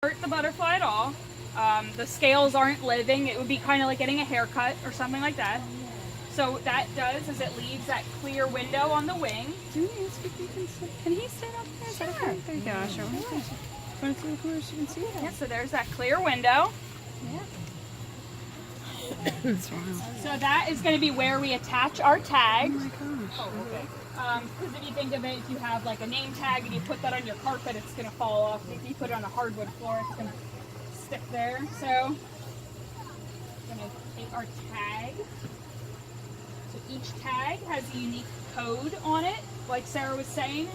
hurt the butterfly at all. The scales aren't living. It would be kind of like getting a haircut or something like that. So what that does is it leaves that clear window on the wing. Do you ask if you can sit? Can he sit up there? Is that okay? There you go, Asher. Put it through the cooler so you can see it. Yeah, so there's that clear window. Yeah. So that is going to be where we attach our tag. Oh my gosh. Oh, okay. Because if you think of it, if you have like a name tag and you put that on your carpet, it's going to fall off. If you put it on a hardwood floor, it's going to stick there. So I'm going to take our tag. So each tag has a unique code on it, like Sarah was saying.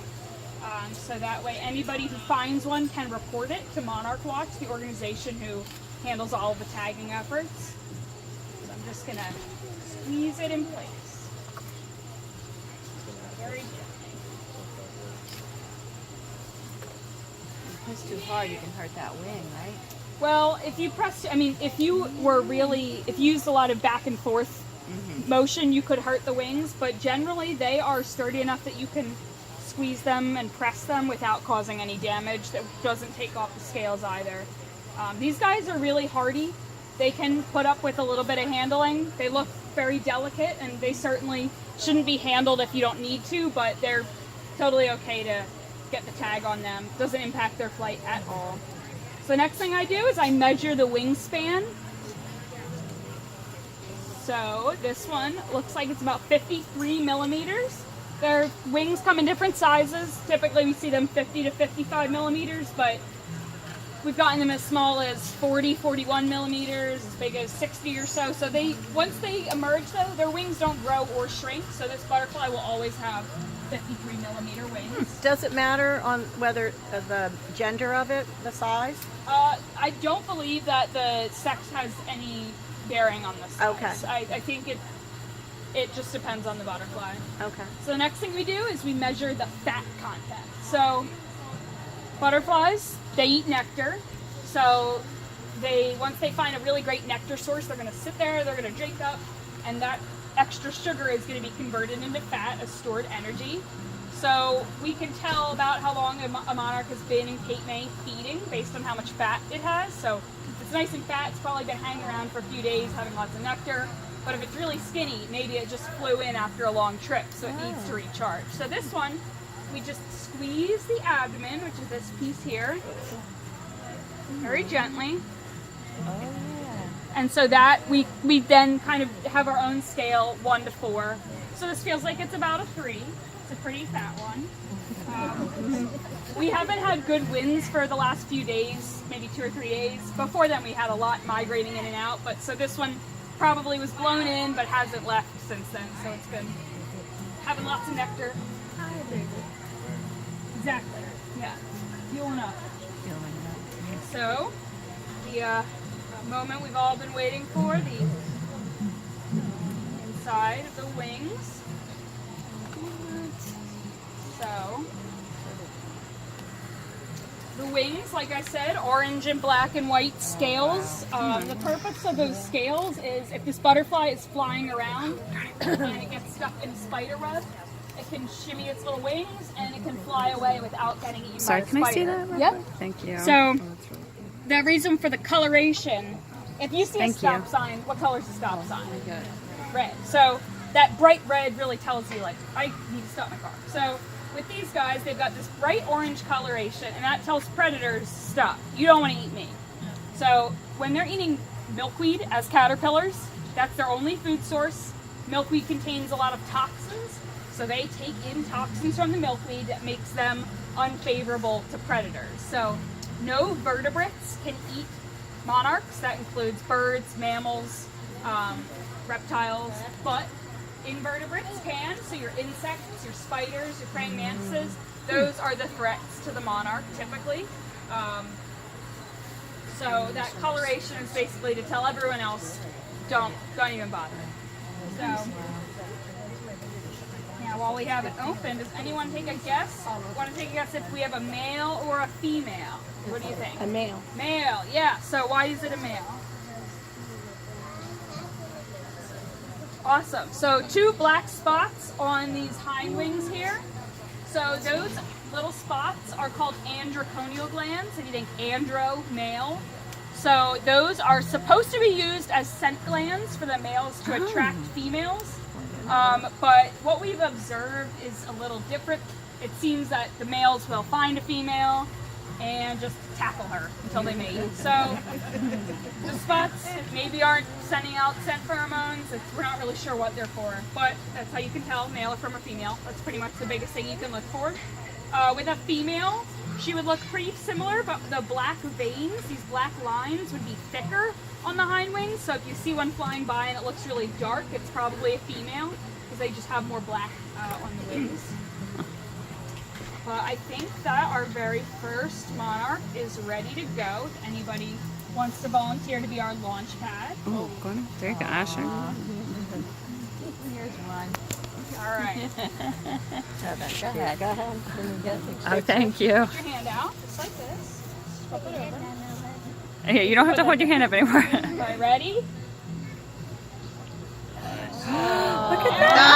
So that way anybody who finds one can report it to Monarch Watch, the organization who handles all of the tagging efforts. So I'm just going to squeeze it in place. Very gently. If it's too hard, you can hurt that wing, right? Well, if you press, I mean, if you used a lot of back and forth motion, you could hurt the wings, but generally they are sturdy enough that you can squeeze them and press them without causing any damage. That doesn't take off the scales either. These guys are really hardy. They can put up with a little bit of handling. They look very delicate, and they certainly shouldn't be handled if you don't need to, but they're totally okay to get the tag on them. Doesn't impact their flight at all. So the next thing I do is I measure the wingspan. So this one looks like it's about 53 millimeters. Their wings come in different sizes. Typically we see them 50 to 55 millimeters, but we've gotten them as small as 40, 41 millimeters, as big as 60 or so. So once they emerge though, their wings don't grow or shrink. So this butterfly will always have 53 millimeter wings. Does it matter on whether the gender of it, the size? I don't believe that the sex has any bearing on the size. Okay. I think it just depends on the butterfly. Okay. So the next thing we do is we measure the fat content. So butterflies, they eat nectar. So once they find a really great nectar source, they're going to sit there, they're going to drink up, and that extra sugar is going to be converted into fat as stored energy. So we can tell about how long a monarch has been in Cape May feeding based on how much fat it has. So if it's nice and fat, it's probably been hanging around for a few days having lots of nectar. But if it's really skinny, maybe it just flew in after a long trip, so it needs to recharge. So this one, we just squeeze the abdomen, which is this piece here, very gently. Oh, yeah. And so that we then kind of have our own scale, 1 to 4. So this feels like it's about a 3. It's a pretty fat one. We haven't had good winds for the last few days, maybe 2 or 3 days. Before then we had a lot migrating in and out, but so this one probably was blown in but hasn't left since then, so it's been having lots of nectar. Hi, baby. Exactly. Yeah. Fueling up. So the moment we've all been waiting for, the inside of the wings. So the wings, like I said, orange and black and white scales. The purpose of those scales is if this butterfly is flying around and it gets stuck in a spider web, it can shimmy its little wings and it can fly away without getting eaten by a spider. Can I see that? Yep. Thank you. So the reason for the coloration, if you see a Thank stop you. sign, what color is the stop sign? Good. Red. So that bright red really tells you, like, I need to stop my car. So with these guys, they've got this bright orange coloration, and that tells predators, stop. You don't want to eat me. So when they're eating milkweed as caterpillars, that's their only food source. Milkweed contains a lot of toxins, so they take in toxins from the milkweed that makes them unfavorable to predators. So no vertebrates can eat monarchs. That includes birds, mammals, reptiles, but invertebrates can. So your insects, your spiders, your praying mantises, those are the threats to the monarch typically. So that coloration is basically to tell everyone else, don't even bother. So now while we have it open, does anyone take a guess? Want to take a guess if we have a male or a female? What do you think? A male. Male, yeah. So why is it a male? Awesome. So 2 black spots on these hind wings here. So those little spots are called androconial glands, if you think andro, male. So those are supposed to be used as scent glands for the males to attract females. But what we've observed is a little different. It seems that the males will find a female and just tackle her until they mate. So the spots maybe aren't sending out scent pheromones. We're not really sure what they're for, but that's how you can tell male from a female. That's pretty much the biggest thing you can look for. With a female, she would look pretty similar, but the black veins, these black lines, would be thicker on the hind wings. So if you see one flying by and it looks really dark, it's probably a female because they just have more black on the wings. But I think that our very first monarch is ready to go. If anybody wants to volunteer to be our launch pad. Oh, go on. There you go, Asher. Here's one. All right. Go ahead. Go ahead. Oh, thank you. Put your hand out, just like this. Flip it over. Okay, you don't have to hold your hand up anymore. All right, ready? Look at that!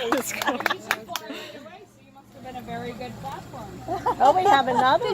You used to fly right away, so you must have been a very good platform. Oh, we have another